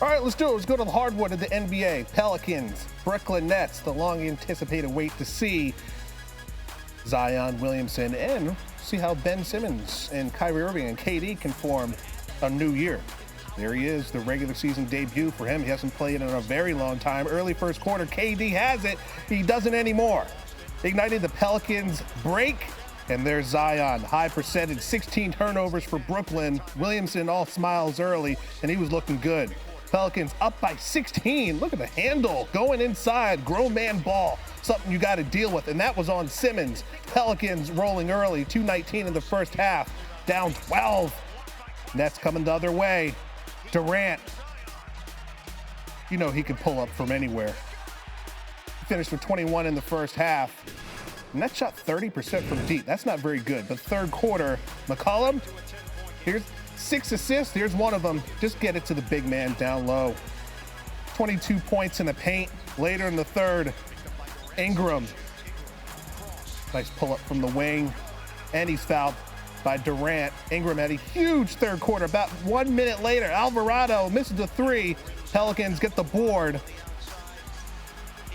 All right, let's do it. Let's go to the hardwood of the NBA. Pelicans, Brooklyn Nets, the long-anticipated wait to see Zion, Williamson, and see how Ben Simmons and Kyrie Irving and KD can form a new year. There he is, the regular season debut for him. He hasn't played in a very long time. Early first quarter, KD has it. He doesn't anymore. Ignited the Pelicans break, and there's Zion. High percentage, 16 turnovers for Brooklyn. Williamson all smiles early, and he was looking good. Pelicans up by 16. Look at the handle going inside. Grown man ball. Something you got to deal with, and that was on Simmons. Pelicans rolling early, 2:19 in the first half, down 12. Nets coming the other way. Durant, you know he can pull up from anywhere. He finished with 21 in the first half. Nets shot 30% from deep. That's not very good, but third quarter, McCollum, here's 6 assists. Here's one of them. Just get it to the big man down low. 22 points in the paint. Later in the third, Ingram. Nice pull-up from the wing. And he's fouled by Durant. Ingram had a huge third quarter. About 1 minute later, Alvarado misses the three. Pelicans get the board.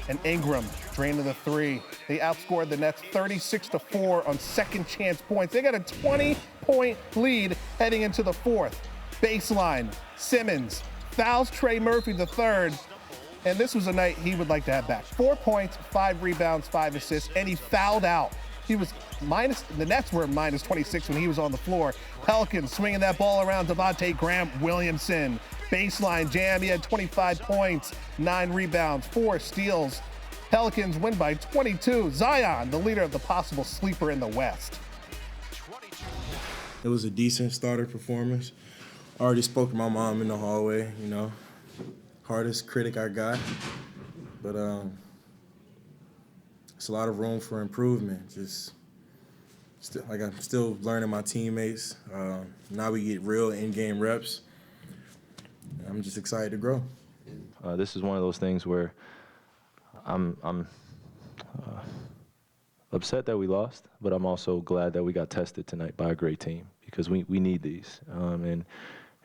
And Ingram draining the three. They outscored the Nets 36-4 on second chance points. They got a 20-point lead heading into the fourth. Baseline, Simmons fouls Trey Murphy the third. And this was a night he would like to have back. 4 points, 5 rebounds, 5 assists, and he fouled out. He was the Nets were minus 26 when he was on the floor. Pelicans swinging that ball around. Devontae Graham, Williamson. Baseline jam, he had 25 points, 9 rebounds, 4 steals. Pelicans win by 22. Zion, the leader of the possible sleeper in the West. It was a decent starter performance. I already spoke to my mom in the hallway, hardest critic I got. But it's a lot of room for improvement. I'm still learning my teammates. Now we get real in-game reps. I'm just excited to grow. This is one of those things where I'm upset that we lost, but I'm also glad that we got tested tonight by a great team because we need these. And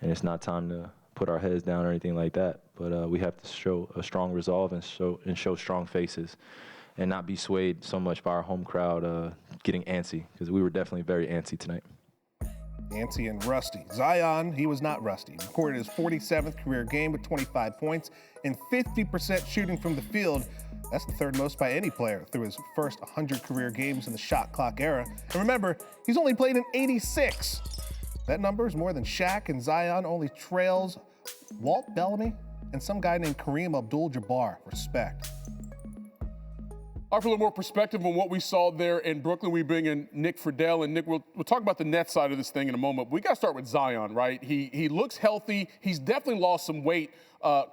it's not time to put our heads down or anything like that, but we have to show a strong resolve and show strong faces and not be swayed so much by our home crowd getting antsy, because we were definitely very antsy tonight. Antsy and rusty. Zion, he was not rusty. Recorded his 47th career game with 25 points and 50% shooting from the field. That's the third most by any player through his first 100 career games in the shot clock era. And remember, he's only played in 86. That number is more than Shaq, and Zion only trails Walt Bellamy and some guy named Kareem Abdul-Jabbar. Respect. For a little more perspective on what we saw there in Brooklyn, we bring in Nick Friedell. And Nick, we'll talk about the Nets side of this thing in a moment. But we got to start with Zion, right? He looks healthy. He's definitely lost some weight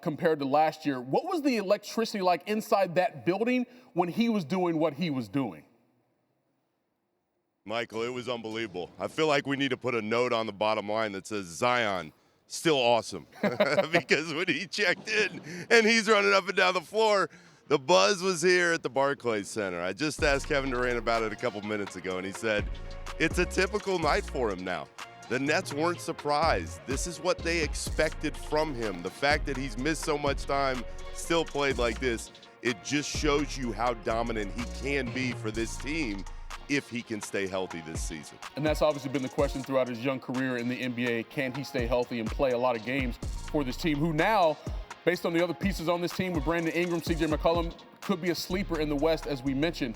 compared to last year. What was the electricity like inside that building when he was doing what he was doing? Michael, it was unbelievable. I feel like we need to put a note on the bottom line that says Zion, still awesome. Because when he checked in and he's running up and down the floor, the buzz was here at the Barclays Center. I just asked Kevin Durant about it a couple minutes ago, and he said it's a typical night for him now. The Nets weren't surprised. This is what they expected from him. The fact that he's missed so much time, still played like this, it just shows you how dominant he can be for this team if he can stay healthy this season. And that's obviously been the question throughout his young career in the NBA. Can he stay healthy and play a lot of games for this team, who now, based on the other pieces on this team with Brandon Ingram, C.J. McCollum, could be a sleeper in the West, as we mentioned.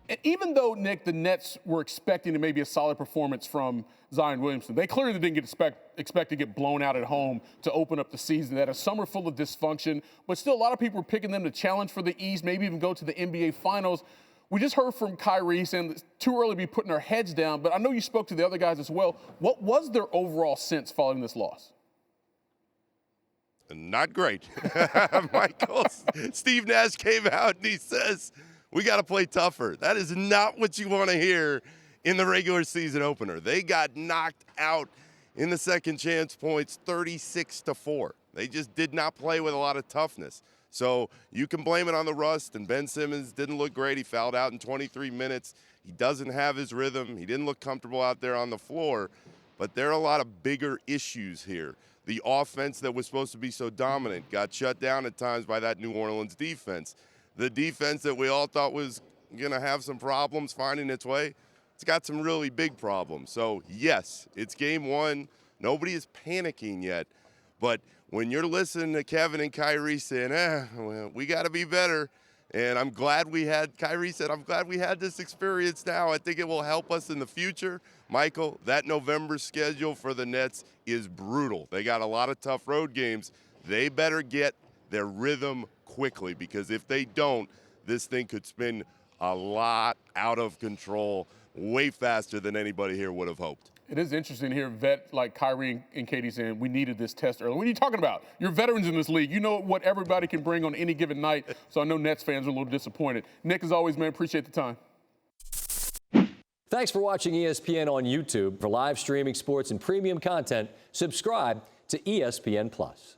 And even though, Nick, the Nets were expecting maybe a solid performance from Zion Williamson, they clearly didn't expect to get blown out at home to open up the season. They had a summer full of dysfunction, but still a lot of people were picking them to challenge for the East, maybe even go to the NBA Finals. We just heard from Kyrie saying it's too early to be putting our heads down, but I know you spoke to the other guys as well. What was their overall sense following this loss? Not great. Michael, Steve Nash came out and he says, we got to play tougher. That is not what you want to hear in the regular season opener. They got knocked out in the second chance points 36-4. They just did not play with a lot of toughness. So you can blame it on the rust, and Ben Simmons didn't look great. He fouled out in 23 minutes. He doesn't have his rhythm. He didn't look comfortable out there on the floor. But there are a lot of bigger issues here. The offense that was supposed to be so dominant got shut down at times by that New Orleans defense. The defense that we all thought was going to have some problems finding its way, it's got some really big problems. So, yes, it's game one. Nobody is panicking yet. But when you're listening to Kevin and Kyrie saying, well, we got to be better, and I'm glad we had, Kyrie said, I'm glad we had this experience now. I think it will help us in the future. Michael, that November schedule for the Nets is brutal. They got a lot of tough road games. They better get their rhythm quickly, because if they don't, this thing could spin a lot out of control way faster than anybody here would have hoped. It is interesting to hear vet like Kyrie and Katie saying we needed this test early. What are you talking about? You're veterans in this league. You know what everybody can bring on any given night. So I know Nets fans are a little disappointed. Nick, as always, man, appreciate the time. Thanks for watching ESPN on YouTube. For live streaming sports and premium content, subscribe to ESPN+.